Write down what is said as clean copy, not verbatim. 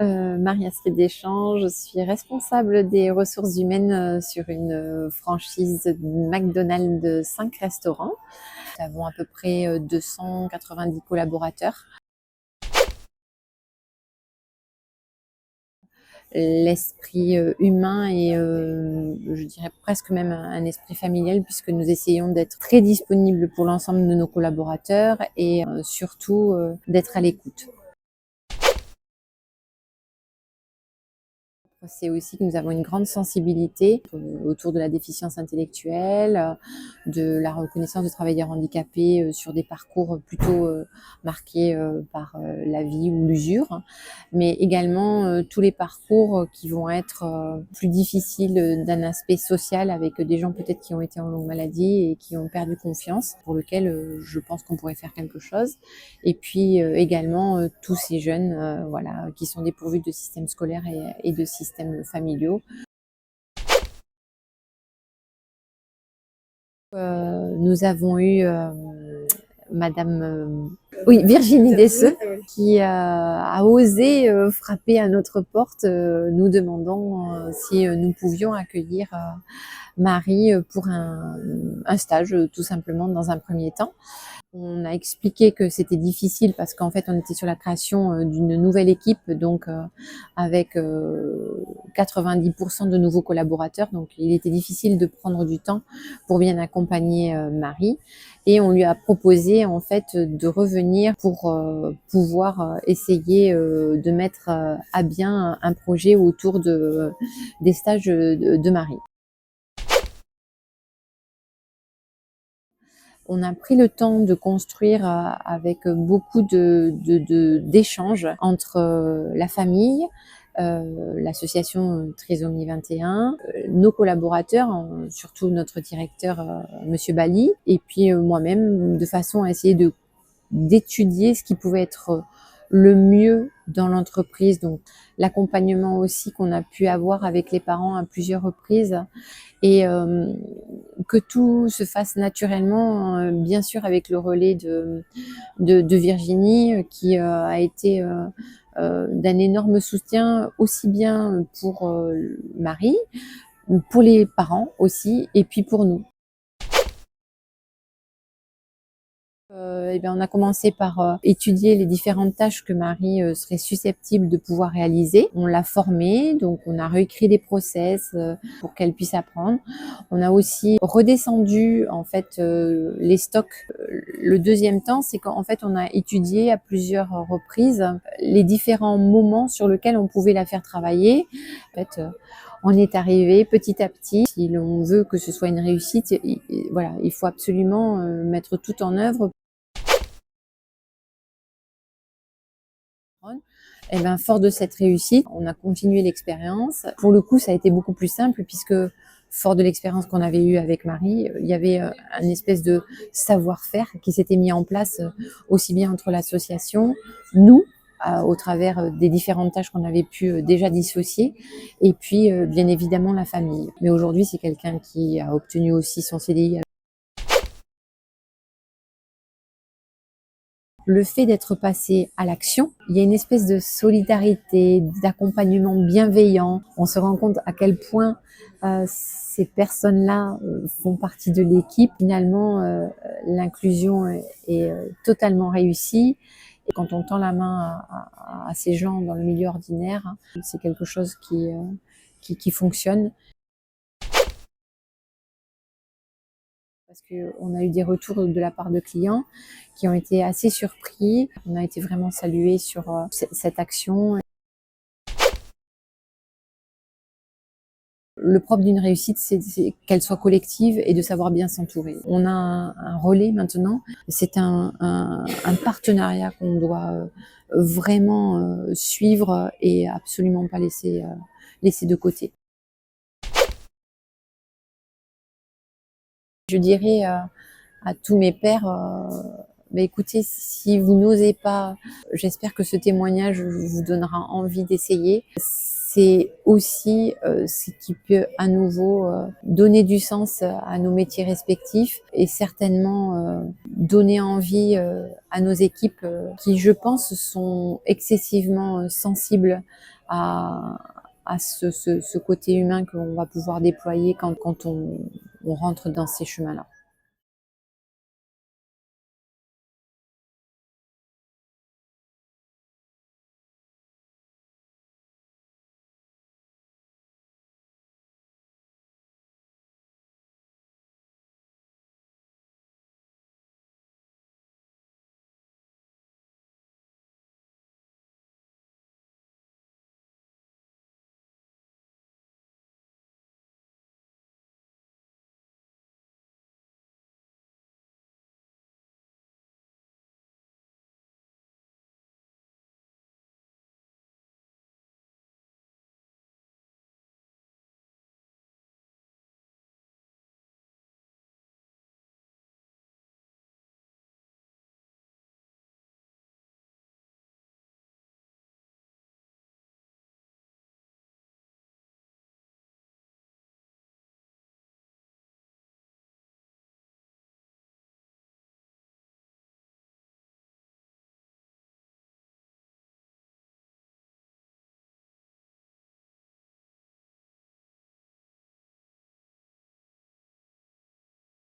Marie Astrid Deschamps, je suis responsable des ressources humaines sur une franchise McDonald's de 5 restaurants. Nous avons à peu près 290 collaborateurs. L'esprit humain et je dirais presque même un esprit familial, puisque nous essayons d'être très disponibles pour l'ensemble de nos collaborateurs et surtout d'être à l'écoute. C'est aussi que nous avons une grande sensibilité autour de la déficience intellectuelle, de la reconnaissance de travailleurs handicapés sur des parcours plutôt marqués par la vie ou l'usure, mais également tous les parcours qui vont être plus difficiles d'un aspect social, avec des gens peut-être qui ont été en longue maladie et qui ont perdu confiance, pour lequel je pense qu'on pourrait faire quelque chose. Et puis également tous ces jeunes voilà, qui sont dépourvus de système scolaire et de systèmes familiaux. Nous avons eu Madame Virginie Desseux qui a osé frapper à notre porte, nous demandant si nous pouvions accueillir Marie pour un stage, tout simplement, dans un premier temps. On a expliqué que c'était difficile parce qu'en fait, on était sur la création d'une nouvelle équipe, donc avec 90% de nouveaux collaborateurs. Donc, il était difficile de prendre du temps pour bien accompagner Marie. Et on lui a proposé en fait de revenir pour pouvoir essayer de mettre à bien un projet autour des stages de Marie. On a pris le temps de construire avec beaucoup d'échanges entre la famille, l'association Trisomie 21, nos collaborateurs, surtout notre directeur Monsieur Bali, et puis moi-même, de façon à essayer d'étudier ce qui pouvait être le mieux dans l'entreprise. Donc l'accompagnement aussi qu'on a pu avoir avec les parents à plusieurs reprises, et que tout se fasse naturellement, bien sûr avec le relais de Virginie, qui a été d'un énorme soutien, aussi bien pour Marie, pour les parents aussi, et puis pour nous. On a commencé par étudier les différentes tâches que Marie serait susceptible de pouvoir réaliser. On l'a formée, donc on a réécrit des process pour qu'elle puisse apprendre. On a aussi redescendu en fait les stocks. Le deuxième temps, c'est qu'en fait on a étudié à plusieurs reprises les différents moments sur lesquels on pouvait la faire travailler. En fait, on est arrivé petit à petit. Si l'on veut que ce soit une réussite, voilà, il faut absolument mettre tout en œuvre. Et ben, fort de cette réussite, on a continué l'expérience. Pour le coup, ça a été beaucoup plus simple, puisque fort de l'expérience qu'on avait eue avec Marie, il y avait un espèce de savoir-faire qui s'était mis en place aussi bien entre l'association, nous, au travers des différentes tâches qu'on avait pu déjà dissocier, et puis bien évidemment la famille. Mais aujourd'hui, c'est quelqu'un qui a obtenu aussi son CDI. Le fait d'être passé à l'action, il y a une espèce de solidarité, d'accompagnement bienveillant. On se rend compte à quel point ces personnes-là font partie de l'équipe. Finalement, l'inclusion est totalement réussie. Et quand on tend la main à ces gens dans le milieu ordinaire, c'est quelque chose qui fonctionne. Parce qu'on a eu des retours de la part de clients qui ont été assez surpris. On a été vraiment salués sur cette action. Le propre d'une réussite, c'est qu'elle soit collective et de savoir bien s'entourer. On a un relais maintenant. C'est un partenariat qu'on doit vraiment suivre et absolument pas laisser de côté. Je dirais à tous mes pairs, écoutez, si vous n'osez pas, j'espère que ce témoignage vous donnera envie d'essayer. c'est aussi ce qui peut à nouveau donner du sens à nos métiers respectifs et certainement donner envie à nos équipes qui, je pense, sont excessivement sensibles à, à ce côté humain qu'on va pouvoir déployer quand on rentre dans ces chemins-là.